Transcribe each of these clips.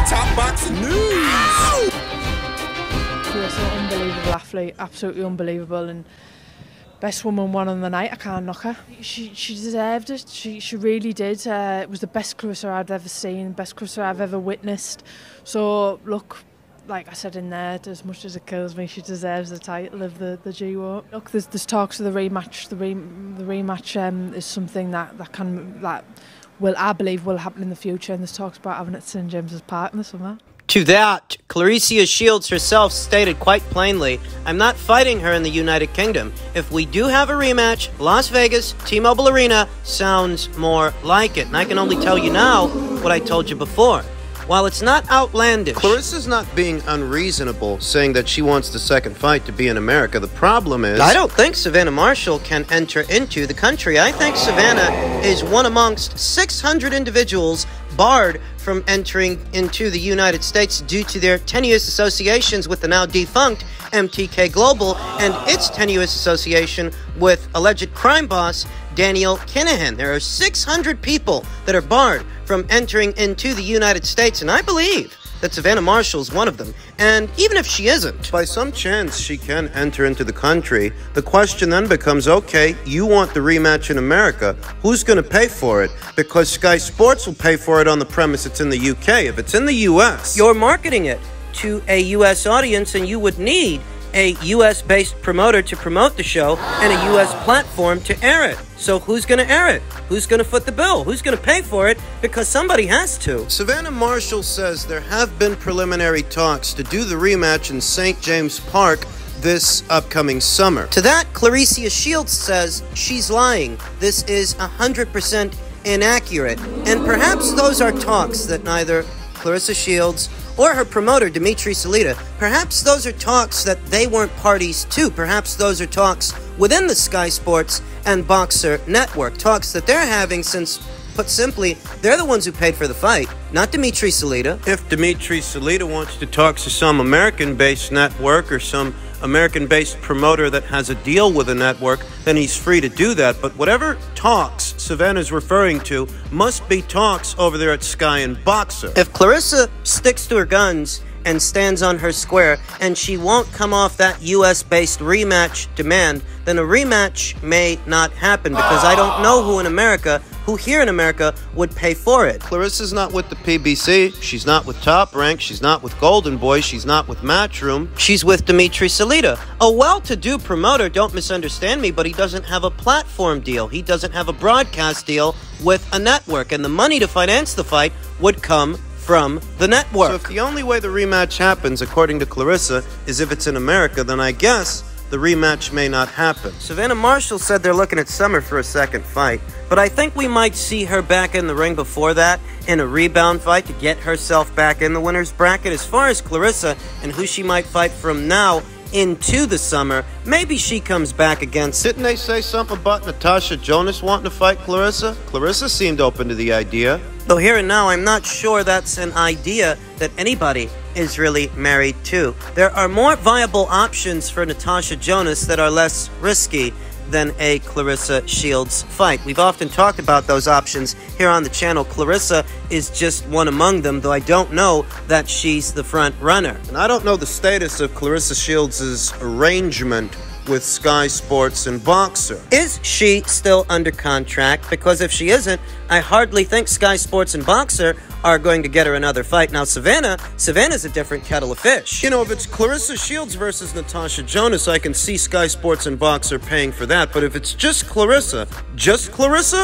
Top boxing news. Clarissa, unbelievable athlete, absolutely unbelievable, and best woman won on the night. I can't knock her. She deserved it. She really did. It was the best Clarissa I'd ever seen, best Clarissa I've ever witnessed. So look, like I said in there, as much as it kills me, she deserves the title of the G1. Look, there's talks of the rematch. The rematch is something that I believe will happen in the future, and there's talks about having it at St James's Park in the summer. To that, Clarissa Shields herself stated quite plainly, "I'm not fighting her in the United Kingdom. If we do have a rematch, Las Vegas, T-Mobile Arena sounds more like it." And I can only tell you now what I told you before. While it's not outlandish, Clarissa's not being unreasonable, saying that she wants the second fight to be in America. The problem is, I don't think Savannah Marshall can enter into the country. I think Savannah is one amongst 600 individuals barred from entering into the United States due to their tenuous associations with the now defunct MTK Global and its tenuous association with alleged crime boss Daniel Kinahan. There are 600 people that are barred from entering into the United States, and I believe that Savannah Marshall's one of them. And even if she isn't, by some chance she can enter into the country. The question then becomes, okay, you want the rematch in America. Who's going to pay for it? Because Sky Sports will pay for it on the premise it's in the UK. If it's in the US, you're marketing it to a US audience, and you would need a US-based promoter to promote the show and a US platform to air it. So who's going to air it? Who's going to foot the bill? Who's going to pay for it? Because somebody has to. Savannah Marshall says there have been preliminary talks to do the rematch in St. James Park this upcoming summer. To that, Clarissa Shields says she's lying. This is 100% inaccurate. And perhaps those are talks that neither Clarissa Shields or her promoter, Dimitri Salita, perhaps those are talks that they weren't parties to. Perhaps those are talks within the Sky Sports and Boxer network. Talks that they're having since, put simply, they're the ones who paid for the fight, not Dimitri Salita. If Dimitri Salita wants to talk to some American-based network or some American-based promoter that has a deal with a network, then he's free to do that. But whatever talks Savannah's referring to must be talks over there at Sky and Boxer. If Clarissa sticks to her guns and stands on her square, and she won't come off that US-based rematch demand, then a rematch may not happen, because I don't know who here in America would pay for it. Clarissa's not with the PBC, she's not with Top Rank, she's not with Golden Boy, she's not with Matchroom. She's with Dimitri Salita, a well-to-do promoter, don't misunderstand me, but he doesn't have a platform deal. He doesn't have a broadcast deal with a network, and the money to finance the fight would come from the network. So if the only way the rematch happens, according to Clarissa, is if it's in America, then I guess the rematch may not happen. Savannah Marshall said they're looking at summer for a second fight, but I think we might see her back in the ring before that in a rebound fight to get herself back in the winner's bracket. As far as Clarissa and who she might fight from now into the summer, maybe she comes back against... Didn't they say something about Natasha Jonas wanting to fight Clarissa? Clarissa seemed open to the idea. Though here and now, I'm not sure that's an idea that anybody is really married to. There are more viable options for Natasha Jonas that are less risky than a Clarissa Shields fight. We've often talked about those options here on the channel. Clarissa is just one among them, though I don't know that she's the front runner. And I don't know the status of Clarissa Shields' arrangement with Sky Sports and Boxer. Is she still under contract? Because if she isn't, I hardly think Sky Sports and Boxer are going to get her another fight. Now, Savannah's a different kettle of fish. You know, if it's Clarissa Shields versus Natasha Jonas, I can see Sky Sports and Boxer paying for that. But if it's just Clarissa,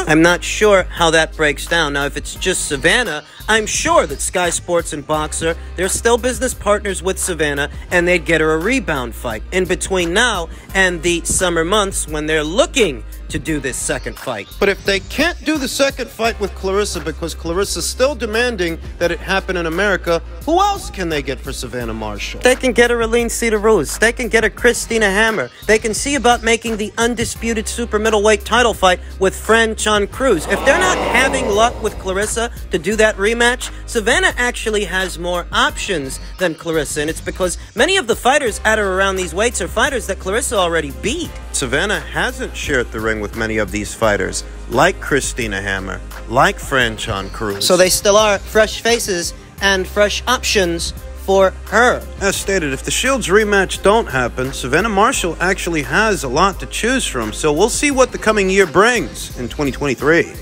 I'm not sure how that breaks down. Now, if it's just Savannah, I'm sure that Sky Sports and Boxer, they're still business partners with Savannah, and they'd get her a rebound fight in between now and the summer months when they're looking to do this second fight. But if they can't do the second fight with Clarissa because Clarissa's still demanding that it happen in America, who else can they get for Savannah Marshall? They can get a Raline Cedar-Rose. They can get a Christina Hammer. They can see about making the undisputed super middleweight title fight with Franchon Cruz. If they're not having luck with Clarissa to do that rematch, Savannah actually has more options than Clarissa, and it's because many of the fighters at or around these weights are fighters that Clarissa already beat. Savannah hasn't shared the ring with many of these fighters, like Christina Hammer, like Franchon Cruz. So they still are fresh faces and fresh options for her. As stated, if the Shields rematch don't happen, Savannah Marshall actually has a lot to choose from, so we'll see what the coming year brings in 2023.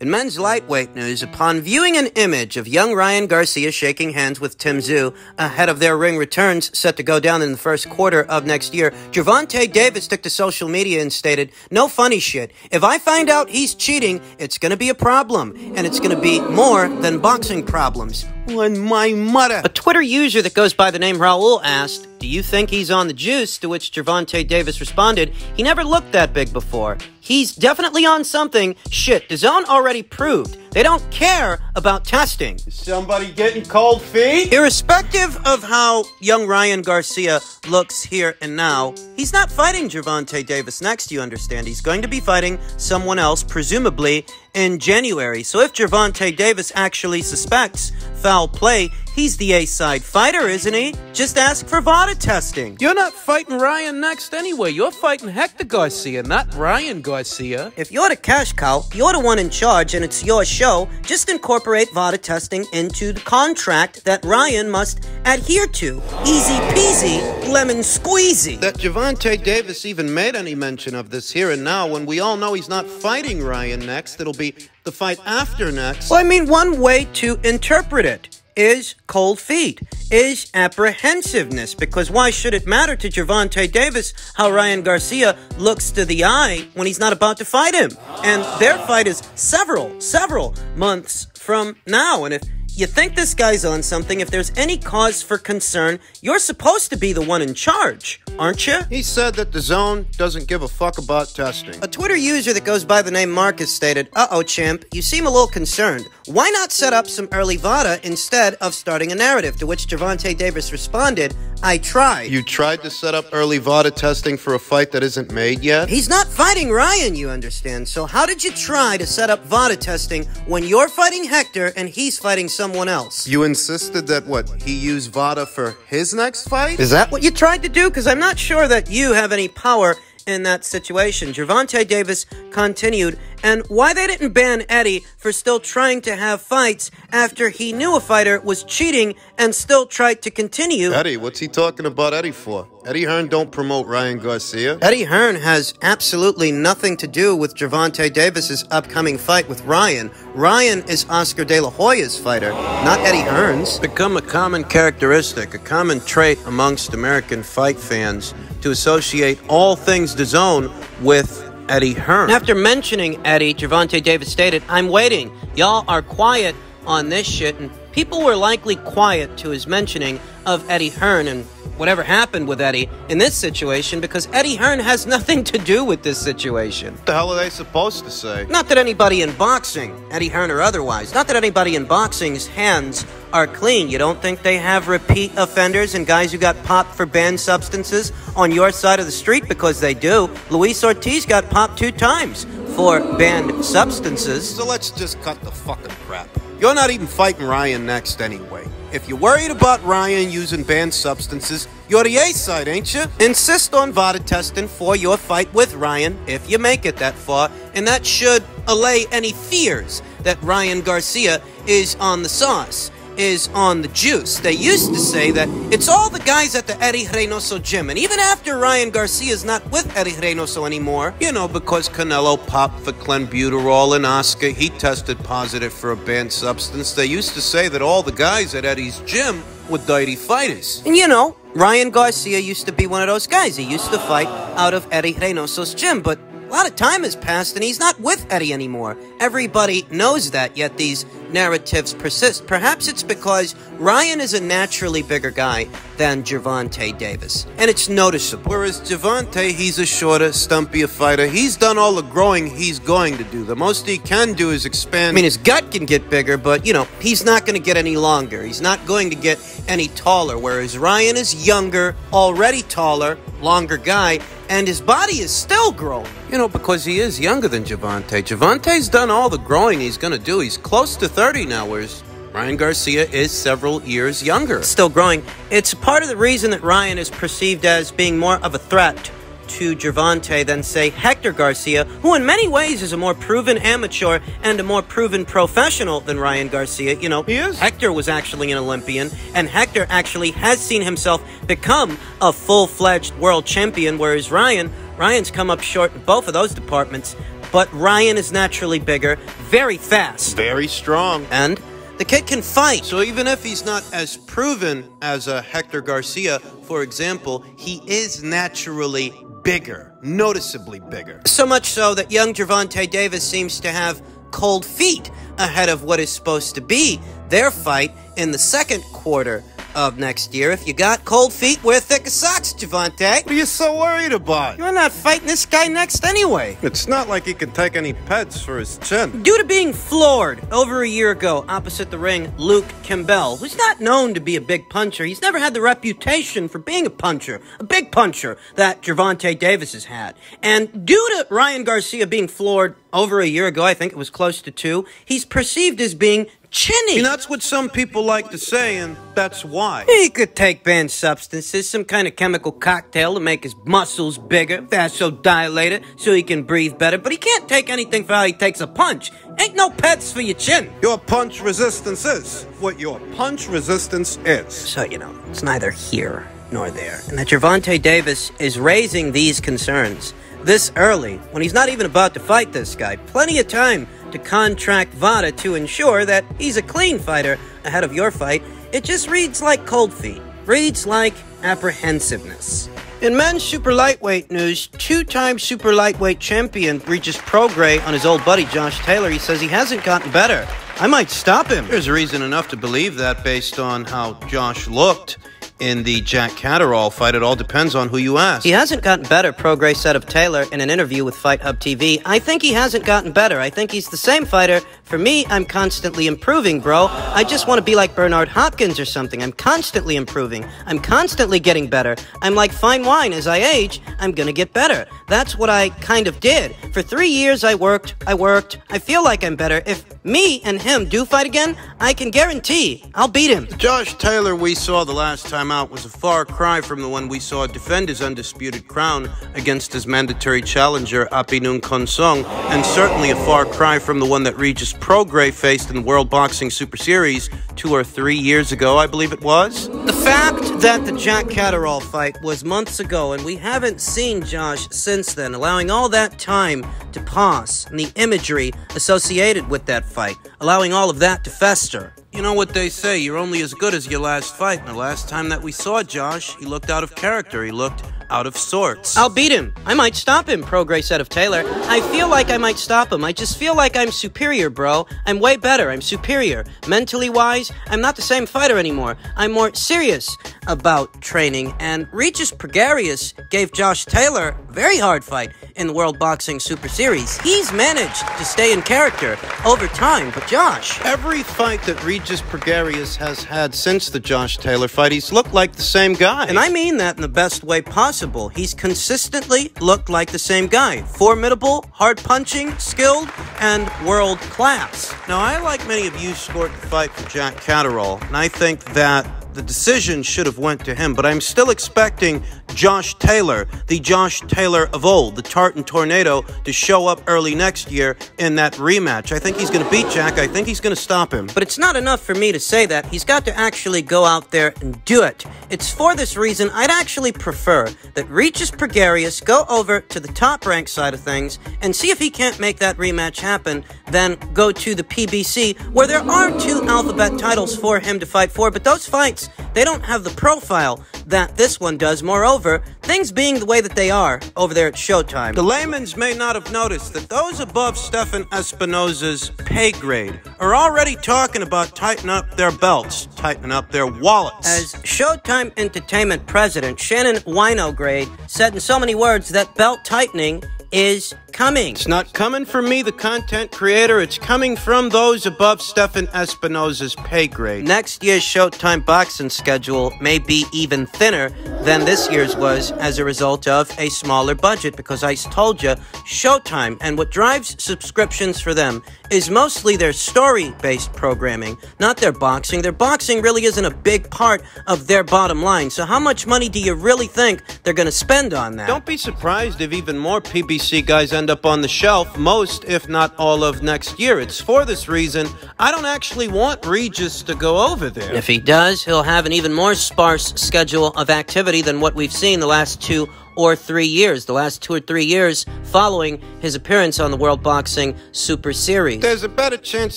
In men's lightweight news, upon viewing an image of young Ryan Garcia shaking hands with Tim Tszyu ahead of their ring returns set to go down in the first quarter of next year, Gervonta Davis took to social media and stated, "No funny shit. If I find out he's cheating, it's going to be a problem, and it's going to be more than boxing problems." When my mother... A Twitter user that goes by the name Raul asked, "Do you think he's on the juice?" To which Gervonta Davis responded, "He never looked that big before. He's definitely on something. Shit, DAZN already proved. They don't care about testing." Is somebody getting cold feet? Irrespective of how young Ryan Garcia looks here and now, he's not fighting Gervonta Davis next, you understand. He's going to be fighting someone else, presumably in January. So if Gervonta Davis actually suspects foul play, he's the A-side fighter, isn't he? Just ask for VADA testing. You're not fighting Ryan next anyway. You're fighting Hector Garcia, not Ryan Garcia. If you're the cash cow, you're the one in charge, and it's your show. Just incorporate VADA testing into the contract that Ryan must adhere to. Easy peasy, lemon squeezy. That Gervonta Davis even made any mention of this here and now, when we all know he's not fighting Ryan next. It'll be the fight after next. Well, I mean, one way to interpret it is cold feet, is apprehensiveness, because why should it matter to Gervonta Davis how Ryan Garcia looks to the eye when he's not about to fight him? And their fight is several months from now, and if you think this guy's on something, if there's any cause for concern, you're supposed to be the one in charge, aren't you? He said that DAZN doesn't give a fuck about testing. A Twitter user that goes by the name Marcus stated, "Uh-oh, champ, you seem a little concerned. Why not set up some early VADA instead of starting a narrative?" To which Gervonta Davis responded, "I tried." You tried to set up early VADA testing for a fight that isn't made yet? He's not fighting Ryan, you understand. So how did you try to set up VADA testing when you're fighting Hector and he's fighting someone else? You insisted that, he use VADA for his next fight? Is that what you tried to do? Because I'm not sure that you have any power in that situation. Gervonta Davis continued, and why they didn't ban Eddie for still trying to have fights after he knew a fighter was cheating and still tried to continue. Eddie, what's he talking about Eddie for? Eddie Hearn don't promote Ryan Garcia. Eddie Hearn has absolutely nothing to do with Gervonta Davis's upcoming fight with Ryan. Ryan is Oscar De La Hoya's fighter, not Eddie Hearn's. Become a common characteristic, a common trait amongst American fight fans to associate all things DAZN with Eddie Hearn. After mentioning Eddie, Gervonta Davis stated, "I'm waiting. Y'all are quiet on this shit," and people were likely quiet to his mentioning of Eddie Hearn and whatever happened with Eddie in this situation, because Eddie Hearn has nothing to do with this situation. What the hell are they supposed to say? Not that anybody in boxing, Eddie Hearn or otherwise, not that anybody in boxing's hands are clean. You don't think they have repeat offenders and guys who got popped for banned substances on your side of the street? Because they do. Luis Ortiz got popped 2 times for banned substances. So let's just cut the fucking crap. You're not even fighting Ryan next anyway. If you're worried about Ryan using banned substances, you're the A-side, ain't you? Insist on VADA testing for your fight with Ryan if you make it that far, and that should allay any fears that Ryan Garcia is on the sauce, is on the juice. They used to say that it's all the guys at the Eddie Reynoso gym, and even after Ryan Garcia's not with Eddie Reynoso anymore, because Canelo popped for clenbuterol and Oscar, he tested positive for a banned substance. They used to say that all the guys at Eddie's gym were dirty fighters. And Ryan Garcia used to be one of those guys. He used to fight out of Eddie Reynoso's gym, but a lot of time has passed and he's not with Eddie anymore. Everybody knows that, yet these narratives persist. Perhaps it's because Ryan is a naturally bigger guy than Gervonta Davis, and it's noticeable. Whereas Gervonta, he's a shorter, stumpier fighter. He's done all the growing he's going to do. The most he can do is expand. I mean, his gut can get bigger, but, he's not going to get any longer. He's not going to get any taller, whereas Ryan is younger, already taller, longer guy, and his body is still growing. Because he is younger than Gervonta. Gervonta's done all the growing he's going to do. He's close to 30 now, whereas Ryan Garcia is several years younger. Still growing. It's part of the reason that Ryan is perceived as being more of a threat to Gervonta than, say, Hector Garcia, who in many ways is a more proven amateur and a more proven professional than Ryan Garcia. You know, he is. Hector was actually an Olympian, and Hector actually has seen himself become a full-fledged world champion, whereas Ryan's come up short in both of those departments. But Ryan is naturally bigger, very fast. Very strong. And the kid can fight. So even if he's not as proven as Hector Garcia, for example, he is naturally bigger, noticeably bigger. So much so that young Gervonta Davis seems to have cold feet ahead of what is supposed to be their fight in the second quarter of next year. If you got cold feet, wear thicker socks, Gervonta. What are you so worried about? You're not fighting this guy next anyway. It's not like he can take any pets for his chin. Due to being floored over a year ago opposite the ring, Luke Campbell, who's not known to be a big puncher, he's never had the reputation for being a big puncher that Gervonta Davis has had. And due to Ryan Garcia being floored over a year ago, I think it was close to 2, he's perceived as being chinny. And that's what some people like to say, and that's why. He could take banned substances, some kind of chemical cocktail to make his muscles bigger, vasodilated, so he can breathe better, but he can't take anything for how he takes a punch. Ain't no pets for your chin. Your punch resistance is what your punch resistance is. So, you know, it's neither here nor there. And that Gervonta Davis is raising these concerns this early, when he's not even about to fight this guy. Plenty of time to contract VADA to ensure that he's a clean fighter ahead of your fight. It just reads like cold feet. Reads like apprehensiveness. In men's super lightweight news, 2-time super lightweight champion Regis Prograis on his old buddy Josh Taylor. He says he hasn't gotten better. I might stop him. There's reason enough to believe that based on how Josh looked in the Jack Catterall fight. It all depends on who you ask. He hasn't gotten better, Prograis said of Taylor in an interview with Fight Hub TV. I think he hasn't gotten better. I think he's the same fighter. For me, I'm constantly improving, bro. I just want to be like Bernard Hopkins or something. I'm constantly improving. I'm constantly getting better. I'm like fine wine. As I age, I'm gonna get better. That's what I kind of did. For 3 years, I worked. I feel like I'm better. If me and him do fight again, I can guarantee I'll beat him. Josh Taylor we saw the last time out was a far cry from the one we saw defend his undisputed crown against his mandatory challenger, Apinun Konsong, and certainly a far cry from the one that Regis Prograis faced in the World Boxing Super Series 2 or 3 years ago, I believe it was. The fact that the Jack Catterall fight was months ago and we haven't seen Josh since then, allowing all that time to pass and the imagery associated with that fight, allowing all of that to fester. You know what they say, you're only as good as your last fight. And the last time that we saw Josh, he looked out of character. He looked out of sorts. I'll beat him. I might stop him, Prograis said of Taylor. I feel like I might stop him. I just feel like I'm superior, bro. I'm way better. I'm superior. Mentally wise, I'm not the same fighter anymore. I'm more serious about training. And Regis Prograis gave Josh Taylor a very hard fight in the World Boxing Super Series. He's managed to stay in character over time, but Josh... Every fight that Regis Prograis has had since the Josh Taylor fight, he's looked like the same guy. And I mean that in the best way possible. He's consistently looked like the same guy. Formidable, hard-punching, skilled, and world-class. Now, I, like many of you, scored the fight for Jack Catterall, and I think that the decision should have went to him, but I'm still expecting Josh Taylor, the Josh Taylor of old, the Tartan Tornado, to show up early next year in that rematch. I think he's going to beat Jack. I think he's going to stop him. But it's not enough for me to say that. He's got to actually go out there and do it. It's for this reason I'd actually prefer that Regis Prograis go over to the top-ranked side of things and see if he can't make that rematch happen, then go to the PBC, where there are 2 alphabet titles for him to fight for, but those fights, they don't have the profile that this one does. Moreover, things being the way that they are over there at Showtime. The layman's may not have noticed that those above Stefan Espinosa's pay grade are already talking about tightening up their belts, tightening up their wallets. As Showtime Entertainment president Shannon Winograde said in so many words that belt tightening is coming. It's not coming from me, the content creator. It's coming from those above Stefan Espinosa's pay grade. Next year's Showtime boxing schedule may be even thinner than this year's was as a result of a smaller budget, because I told you, Showtime and what drives subscriptions for them is mostly their story-based programming, not their boxing. Their boxing really isn't a big part of their bottom line. So how much money do you really think they're going to spend on that? Don't be surprised if even more PBC guys end up on the shelf most, if not all, of next year. It's for this reason I don't actually want Regis to go over there. If he does, he'll have an even more sparse schedule of activity than what we've seen the last 2 or 3 years. The last 2 or 3 years following his appearance on the World Boxing Super Series. There's a better chance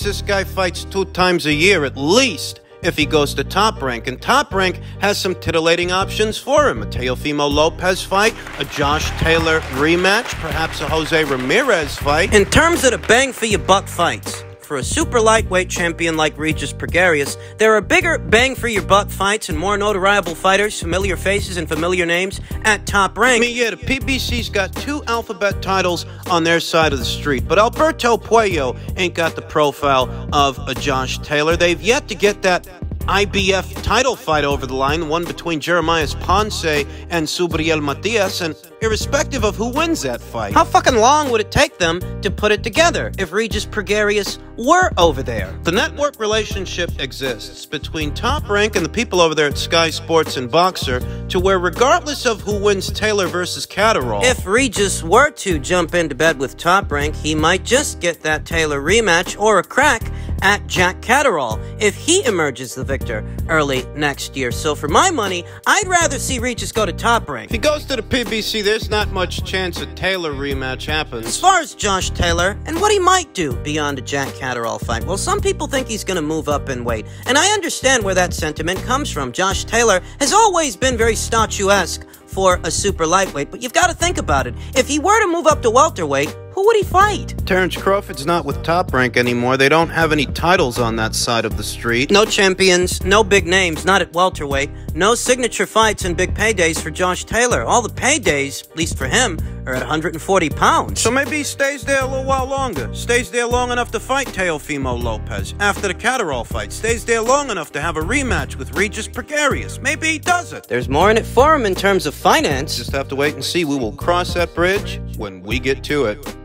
this guy fights 2 times a year at least if he goes to Top Rank. And Top Rank has some titillating options for him. A Teofimo Lopez fight, a Josh Taylor rematch, perhaps a Jose Ramirez fight. In terms of the bang-for-your-buck fights, for a super lightweight champion like Regis Prograis, there are bigger bang-for-your-buck fights and more notoriable fighters, familiar faces and familiar names at Top Rank. Yeah, the PBC's got 2 alphabet titles on their side of the street, but Alberto Puello ain't got the profile of a Josh Taylor. They've yet to get that IBF title fight over the line, the one between Jeremiah Ponce and Subriel Matias, and irrespective of who wins that fight. How fucking long would it take them to put it together if Regis Prograis were over there? The network relationship exists between Top Rank and the people over there at Sky Sports and Boxer, to where regardless of who wins Taylor versus Catterall, if Regis were to jump into bed with Top Rank, he might just get that Taylor rematch or a crack at Jack Catterall if he emerges the victor early next year. So for my money, I'd rather see Regis go to Top Rank. if he goes to the PBC, there's not much chance a Taylor rematch happens. As far as Josh Taylor and what he might do beyond a Jack Catterall fight, well, some people think he's going to move up in weight, and I understand where that sentiment comes from. Josh Taylor has always been very statuesque for a super lightweight, but you've got to think about it. If he were to move up to welterweight, who would he fight? Terrence Crawford's not with Top Rank anymore. They don't have any titles on that side of the street. No champions, no big names, not at welterweight, no signature fights and big paydays for Josh Taylor. All the paydays, at least for him, are at 140 pounds. So maybe he stays there a little while longer. Stays there long enough to fight Teofimo Lopez after the Catterall fight. Stays there long enough to have a rematch with Regis Prograis. Maybe he does it. There's more in it for him in terms of finance. Just have to wait and see. We will cross that bridge when we get to it.